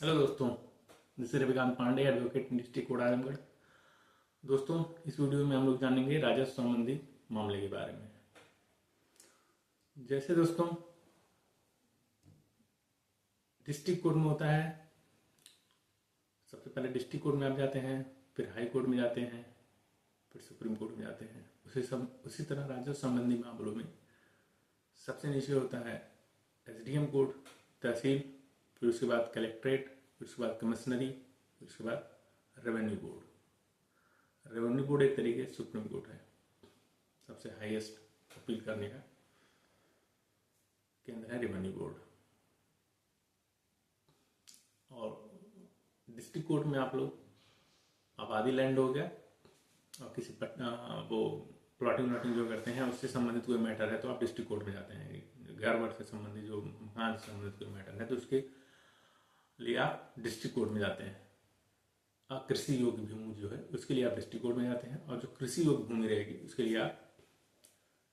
Hello दोस्तों, this is Ravikant Pandey, advocate district court Azamgarh. दोस्तों, इस वीडियो में हम लोग जानेंगे राजस्व संबंधी मामले के बारे में। जैसे दोस्तों, डिस्ट्रिक्ट कोर्ट में होता है, सबसे पहले डिस्ट्रिक्ट कोर्ट में आप जाते हैं, फिर हाई कोर्ट में जाते हैं, फिर सुप्रीम कोर्ट में जाते हैं। उसी तरह राजस्व संबंधी मामलों में सबसे नीचे होता है एसडीएम कोर्ट, तहसील, फिर उसके बाद कलेक्ट्रेट, फिर उसके बाद कमिश्नरी, फिर उसके बाद रेवेन्यू बोर्ड। रेवेन्यू बोर्ड एक तरीके से सुप्रीम कोर्ट है, सबसे हाईएस्ट अपील करने का केंद्र है रेवेन्यू बोर्ड। और डिस्ट्रिक्ट कोर्ट में आप लोग आबादी लैंड हो गया और किसी वो प्लॉटिंग व्लॉटिंग जो करते हैं उससे संबंधित कोई मैटर है तो आप डिस्ट्रिक्ट कोर्ट में जाते हैं। घर वर से संबंधित जो मकान से संबंधित कोई मैटर है तो उसके लिए आप डिस्ट्रिक्ट कोर्ट में जाते हैं। कृषि योग्य भूमि जो है उसके लिए आप डिस्ट्रिक्ट कोर्ट में जाते हैं, और जो कृषि योग्य भूमि रहेगी उसके लिए आप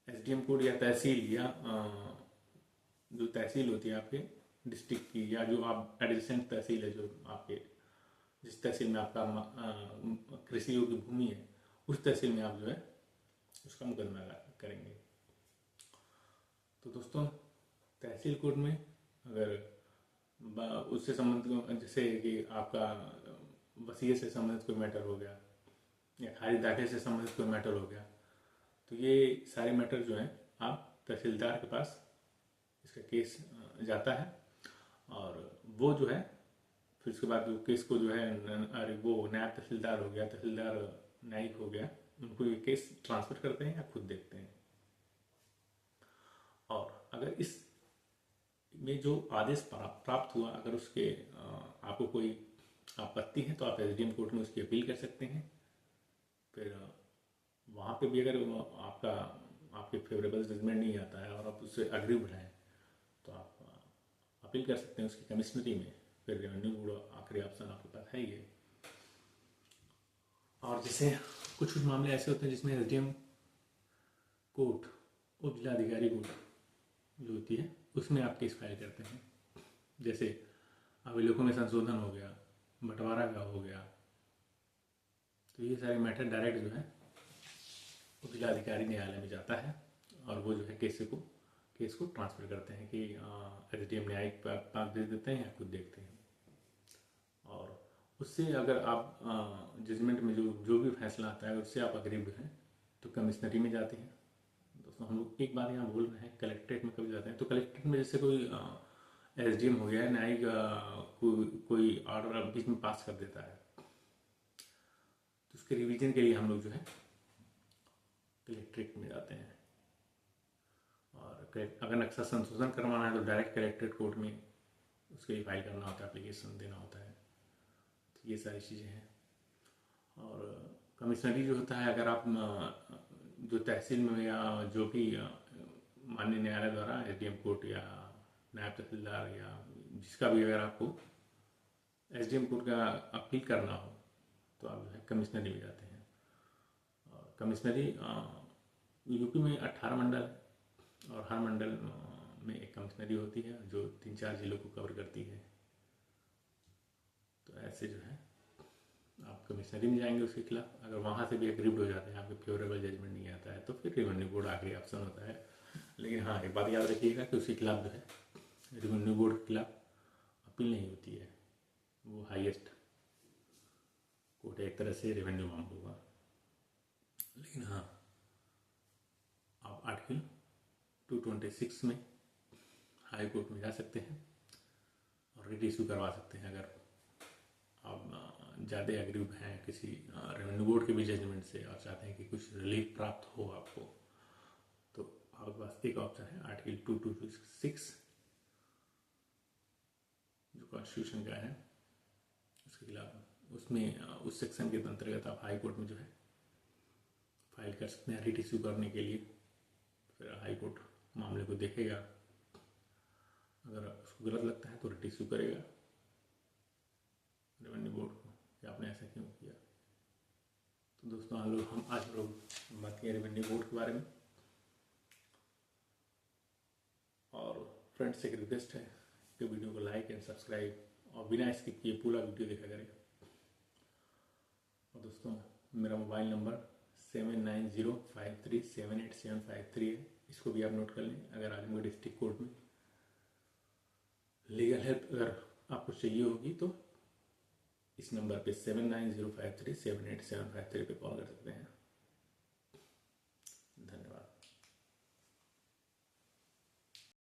एसडीएम कोर्ट या तहसील या जो तहसील होती है आपके डिस्ट्रिक्ट की, या जो आप एडजेसेंट तहसील है, जो आपके जिस तहसील में आपका कृषि योग्य भूमि है उस तहसील में आप जो है उसका मुकदमा करेंगे। तो दोस्तों, तहसील कोर्ट में अगर उससे संबंधित, जैसे कि आपका वसीयत से संबंधित कोई मैटर हो गया या खारिज दाखिल से संबंधित कोई मैटर हो गया, तो ये सारे मैटर जो हैं आप तहसीलदार के पास इसका केस जाता है, और वो जो है फिर उसके बाद जो केस को जो है अरे वो नायब तहसीलदार हो गया, तहसीलदार न्यायिक हो गया, उनको ये केस ट्रांसफर करते हैं या खुद देखते हैं। और अगर इस में जो आदेश प्राप्त हुआ, अगर उसके आपको कोई आपत्ति है तो आप एसडीएम कोर्ट में उसकी अपील कर सकते हैं। फिर वहाँ पे भी अगर आपके फेवरेबल जजमेंट नहीं आता है और आप उससे अग्री बढ़ाएं तो आप अपील कर सकते हैं उसकी कमिश्नरी में। फिर रेवेन्यू बोर्ड आखिरी ऑप्शन आपके पास है ये। और जैसे कुछ मामले ऐसे होते हैं जिसमें एसडीएम कोर्ट, उप जिलाधिकारी कोर्ट जो होती है उसमें आप केस फाइल करते हैं। जैसे अभिलेखों में संशोधन हो गया, बंटवारा का हो गया, तो ये सारे मैटर डायरेक्ट जो है उप जिलाधिकारी न्यायालय में जाता है और वो जो है केस को ट्रांसफर करते हैं कि एसडीएम न्यायिक पास दे देते हैं या खुद देखते हैं। और उससे अगर आप जजमेंट में जो भी फैसला आता है उससे आप अग्रीव हैं तो कमिश्नरी में जाते हैं। दोस्तों, हम लोग एक बात यहाँ भूल रहे हैं, कलेक्ट्रेट में कभी जाते हैं तो कलेक्ट्रेट में जैसे कोई एसडीएम हो गया, न्यायिक कोई ऑर्डर बीच में पास कर देता है तो उसके रिवीजन के लिए हम लोग जो है कलेक्ट्रेट में जाते हैं। और अगर नक्शा संशोधन करवाना है तो डायरेक्ट कलेक्ट्रेट कोर्ट में उसके लिए फाइल करना होता है, एप्लीकेशन देना होता है। तो ये सारी चीज़ें हैं। और कमिश्नरी जो होता है, अगर आप जो तहसील में या जो भी माननीय न्यायालय द्वारा एसडीएम कोर्ट या नायब तहसीलदार या जिसका भी अगर आपको एसडीएम कोर्ट का अपील करना हो तो आप जो है कमिश्नरी में जाते हैं। और कमिश्नरी यूपी में 18 मंडल है और हर मंडल में एक कमिश्नरी होती है जो 3-4 जिलों को कवर करती है। तो ऐसे जो है आप कमिश्नरी में जाएंगे उसके खिलाफ, अगर वहाँ से भी एग्रीड हो जाते हैं, आपके फेवरेबल जजमेंट नहीं आता है तो फिर रेवेन्यू बोर्ड आखिरी ऑप्शन होता है। लेकिन हाँ, एक बात याद रखिएगा कि उसके खिलाफ जो है रेवेन्यू बोर्ड के खिलाफ अपील नहीं होती है, वो हाईएस्ट कोर्ट है एक तरह से रेवेन्यू मामलों का। लेकिन हाँ, आप आर्टिकल 226 में हाई कोर्ट में जा सकते हैं और रिट इशू करवा सकते हैं अगर आप ज़्यादा एग्रीव हैं किसी रेवेन्यू बोर्ड के भी जजमेंट से और चाहते हैं कि कुछ रिलीफ प्राप्त हो आपको, तो आपके पास एक ऑप्शन है आर्टिकल 226 जो कॉन्स्टिट्यूशन का है उसके खिलाफ, उसमें उस सेक्शन के अंतर्गत आप हाई कोर्ट में जो है फाइल कर सकते हैं रिट इशू करने के लिए। फिर हाई कोर्ट मामले को देखेगा, अगर उसको गलत लगता है तो रिट इशू करेगा रेवेन्यू बोर्ड को कि आपने ऐसा क्यों किया। तो दोस्तों, हम आज लोग बात किए रेवेन्यू बोर्ड के बारे में। और फ्रेंड्स से एक रिक्वेस्ट है कि वीडियो को लाइक एंड सब्सक्राइब और बिना स्किप किए पूरा वीडियो देखा करें। और दोस्तों मेरा मोबाइल नंबर 7905378753 है, इसको भी आप नोट कर लें। अगर आजमगढ़ डिस्ट्रिक्ट कोर्ट में लीगल हेल्प अगर आपको चाहिए होगी तो इस नंबर पे 7905378753 पे कॉल कर सकते हैं।